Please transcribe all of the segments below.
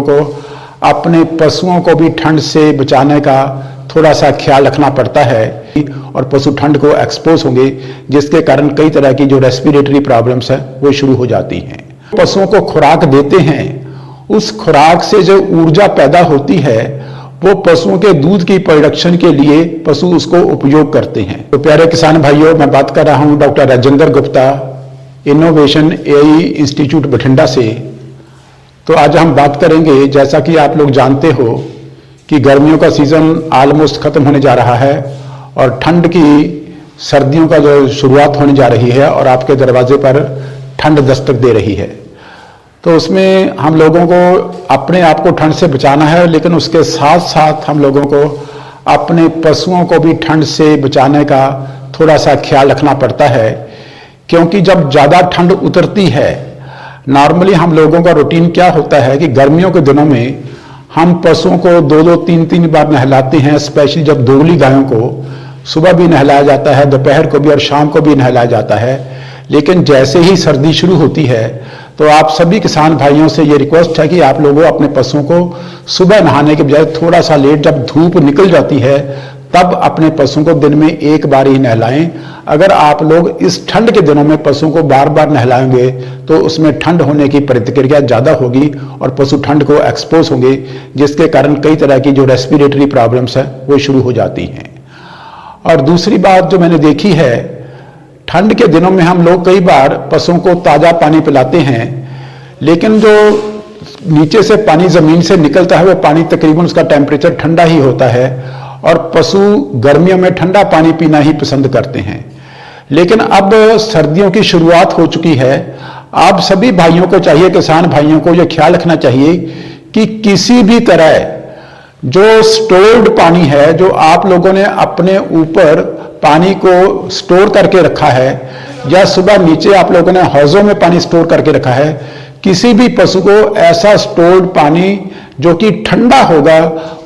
को अपने पशुओं को भी ठंड से बचाने का थोड़ा सा ख्याल रखना पड़ता है और पशु ठंड को एक्सपोज होंगे, जिसके कारण कई तरह की जो रेस्पिरेटरी प्रॉब्लम्स है वो शुरू हो जाती हैं। पशुओं को खुराक देते हैं, उस खुराक से जो ऊर्जा पैदा होती है वो पशुओं के दूध की प्रोडक्शन के लिए पशु उसको उपयोग करते हैं। तो प्यारे किसान भाइयों, मैं बात कर रहा हूं doctor Rajendra Gupta, innovation AI institute Bathinda से। तो आज हम बात करेंगे, जैसा कि आप लोग जानते हो कि गर्मियों का सीजन ऑलमोस्ट खत्म होने जा रहा है और ठंड की सर्दियों का जो शुरुआत होने जा रही है और आपके दरवाजे पर ठंड दस्तक दे रही है। तो उसमें हम लोगों को अपने आप को ठंड से बचाना है, लेकिन उसके साथ साथ हम लोगों को अपने पशुओं को भी ठंड से बचाने का थोड़ा सा ख्याल रखना पड़ता है, क्योंकि जब ज़्यादा ठंड उतरती है, नॉर्मली हम लोगों का रूटीन क्या होता है कि गर्मियों के दिनों में हम पशुओं को 2-2, 3-3 बार नहलाते हैं। स्पेशली जब दोगली गायों को सुबह भी नहलाया जाता है, दोपहर को भी और शाम को भी नहलाया जाता है। लेकिन जैसे ही सर्दी शुरू होती है तो आप सभी किसान भाइयों से ये रिक्वेस्ट है कि आप लोगों अपने पशुओं को सुबह नहाने के बजाय थोड़ा सा लेट, जब धूप निकल जाती है तब अपने पशुओं को दिन में एक बार ही नहलाएं। अगर आप लोग इस ठंड के दिनों में पशुओं को बार बार नहलाएंगे तो उसमें ठंड होने की प्रतिक्रिया ज़्यादा होगी और पशु ठंड को एक्सपोज होंगे, जिसके कारण कई तरह की जो रेस्पिरेटरी प्रॉब्लम्स है वो शुरू हो जाती हैं। और दूसरी बात जो मैंने देखी है, ठंड के दिनों में हम लोग कई बार पशुओं को ताज़ा पानी पिलाते हैं, लेकिन जो नीचे से पानी ज़मीन से निकलता है वो पानी तकरीबन उसका टेम्परेचर ठंडा ही होता है और पशु गर्मियों में ठंडा पानी पीना ही पसंद करते हैं। लेकिन अब सर्दियों की शुरुआत हो चुकी है। आप सभी भाइयों को चाहिए, किसान भाइयों को यह ख्याल रखना चाहिए कि किसी भी तरह जो स्टोर्ड पानी है, जो आप लोगों ने अपने ऊपर पानी को स्टोर करके रखा है या सुबह नीचे आप लोगों ने हौजों में पानी स्टोर करके रखा है, किसी भी पशु को ऐसा स्टोर्ड पानी जो कि ठंडा होगा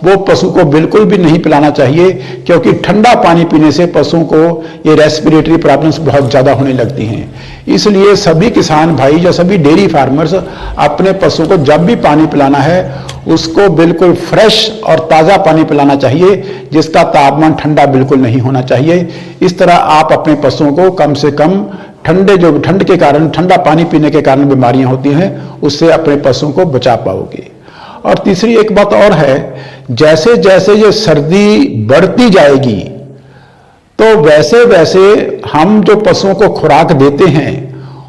वो पशु को बिल्कुल भी नहीं पिलाना चाहिए, क्योंकि ठंडा पानी पीने से पशुओं को ये रेस्पिरेटरी प्रॉब्लम्स बहुत ज़्यादा होने लगती हैं। इसलिए सभी किसान भाई या सभी डेयरी फार्मर्स अपने पशु को जब भी पानी पिलाना है उसको बिल्कुल फ्रेश और ताज़ा पानी पिलाना चाहिए, जिसका तापमान ठंडा बिल्कुल नहीं होना चाहिए। इस तरह आप अपने पशुओं को कम से कम ठंड के कारण, ठंडा पानी पीने के कारण बीमारियां होती हैं, उससे अपने पशुओं को बचा पाओगे। और तीसरी एक बात और है, जैसे जैसे ये सर्दी बढ़ती जाएगी तो वैसे वैसे हम जो पशुओं को खुराक देते हैं,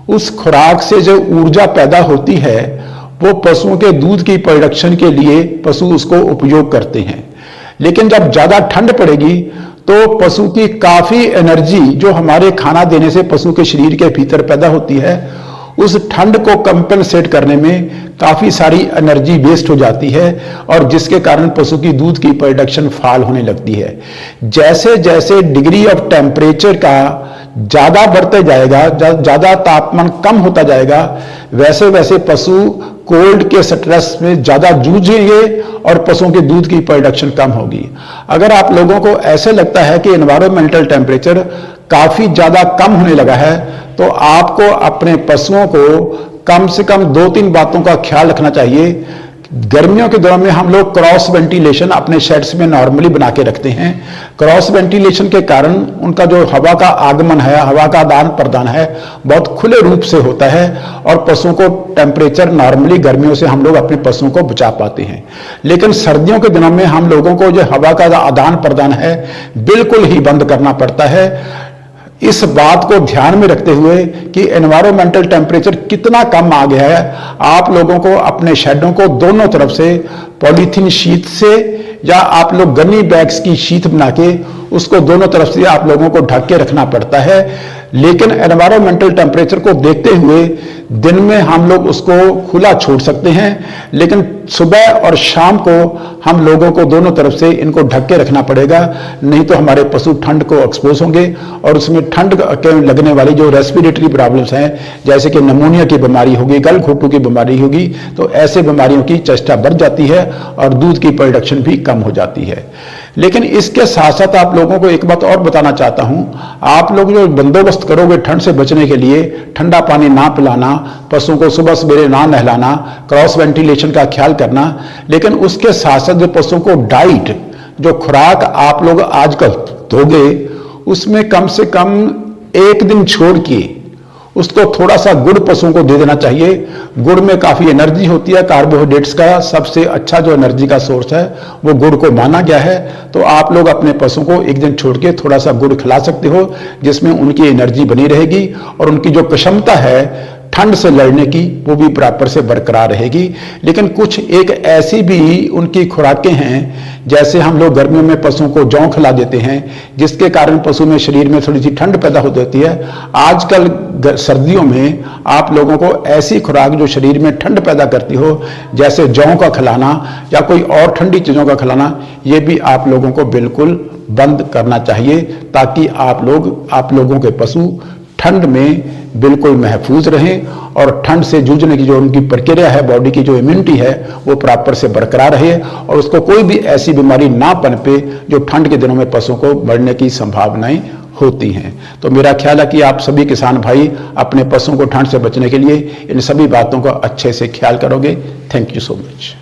उस खुराक से जो ऊर्जा पैदा होती है वो पशुओं के दूध की प्रोडक्शन के लिए पशु उसको उपयोग करते हैं। लेकिन जब ज़्यादा ठंड पड़ेगी तो पशु की काफ़ी एनर्जी जो हमारे खाना देने से पशु के शरीर के भीतर पैदा होती है, उस ठंड को कंपनसेट करने में काफ़ी सारी एनर्जी वेस्ट हो जाती है और जिसके कारण पशु की दूध की प्रोडक्शन फॉल होने लगती है। जैसे जैसे डिग्री ऑफ टेम्परेचर का ज़्यादा बढ़ते जाएगा, ज़्यादा तापमान कम होता जाएगा, वैसे वैसे पशु कोल्ड के स्ट्रेस में ज़्यादा जूझेंगे और पशुओं के दूध की प्रोडक्शन कम होगी। अगर आप लोगों को ऐसे लगता है कि एनवायरमेंटल टेम्परेचर काफ़ी ज़्यादा कम होने लगा है, तो आपको अपने पशुओं को कम से कम 2-3 बातों का ख्याल रखना चाहिए। गर्मियों के दौरान में हम लोग क्रॉस वेंटिलेशन अपने शेड्स में नॉर्मली बना के रखते हैं। क्रॉस वेंटिलेशन के कारण उनका जो हवा का आगमन है, हवा का आदान प्रदान है, बहुत खुले रूप से होता है और पशुओं को टेम्परेचर नॉर्मली गर्मियों से हम लोग अपने पशुओं को बचा पाते हैं। लेकिन सर्दियों के दिनों में हम लोगों को जो हवा का आदान प्रदान है बिल्कुल ही बंद करना पड़ता है। इस बात को ध्यान में रखते हुए कि एनवायरमेंटल टेम्परेचर कितना कम आ गया है, आप लोगों को अपने शेडों को दोनों तरफ से पॉलीथीन शीट से या आप लोग गन्नी बैग्स की शीट बना के उसको दोनों तरफ से आप लोगों को ढक के रखना पड़ता है। लेकिन एनवायरमेंटल टेम्परेचर को देखते हुए दिन में हम लोग उसको खुला छोड़ सकते हैं, लेकिन सुबह और शाम को हम लोगों को दोनों तरफ से इनको ढक के रखना पड़ेगा, नहीं तो हमारे पशु ठंड को एक्सपोज होंगे और उसमें ठंड के लगने वाली जो रेस्पिरेटरी प्रॉब्लम्स हैं, जैसे कि निमोनिया की बीमारी होगी, गलघोटू की बीमारी होगी, तो ऐसे बीमारियों की चेष्टा बढ़ जाती है और दूध की प्रोडक्शन भी कम हो जाती है। लेकिन इसके साथ साथ आप लोगों को एक बात और बताना चाहता हूं, आप लोग जो बंदोबस्त करोगे ठंड से बचने के लिए, ठंडा पानी ना पिलाना, पशुओं को सुबह सवेरे ना नहलाना, क्रॉस वेंटिलेशन का ख्याल करना, लेकिन उसके साथ साथ जो पशुओं को डाइट, जो खुराक आप लोग आजकल दोगे, उसमें कम से कम एक दिन छोड़ के उसको थोड़ा सा गुड़ पशुओं को दे देना चाहिए। गुड़ में काफी एनर्जी होती है, कार्बोहाइड्रेट्स का सबसे अच्छा जो एनर्जी का सोर्स है वो गुड़ को माना गया है। तो आप लोग अपने पशुओं को एक दिन छोड़ के थोड़ा सा गुड़ खिला सकते हो, जिसमें उनकी एनर्जी बनी रहेगी और उनकी जो क्षमता है ठंड से लड़ने की वो भी बराबर से बरकरार रहेगी। लेकिन कुछ एक ऐसी भी उनकी खुराकें हैं, जैसे हम लोग गर्मियों में पशुओं को जौ खिला देते हैं, जिसके कारण पशु में शरीर में थोड़ी सी ठंड पैदा हो जाती है। आजकल सर्दियों में आप लोगों को ऐसी खुराक जो शरीर में ठंड पैदा करती हो, जैसे जौ का खिलाना या कोई और ठंडी चीजों का खिलाना, ये भी आप लोगों को बिल्कुल बंद करना चाहिए, ताकि आप लोगों के पशु ठंड में बिल्कुल महफूज रहें और ठंड से जूझने की जो उनकी प्रक्रिया है, बॉडी की जो इम्यूनिटी है, वो प्रॉपर से बरकरार रहे और उसको कोई भी ऐसी बीमारी ना पनपे जो ठंड के दिनों में पशुओं को बढ़ने की संभावनाएं होती हैं। तो मेरा ख्याल है कि आप सभी किसान भाई अपने पशुओं को ठंड से बचने के लिए इन सभी बातों का अच्छे से ख्याल करोगे। Thank you so much.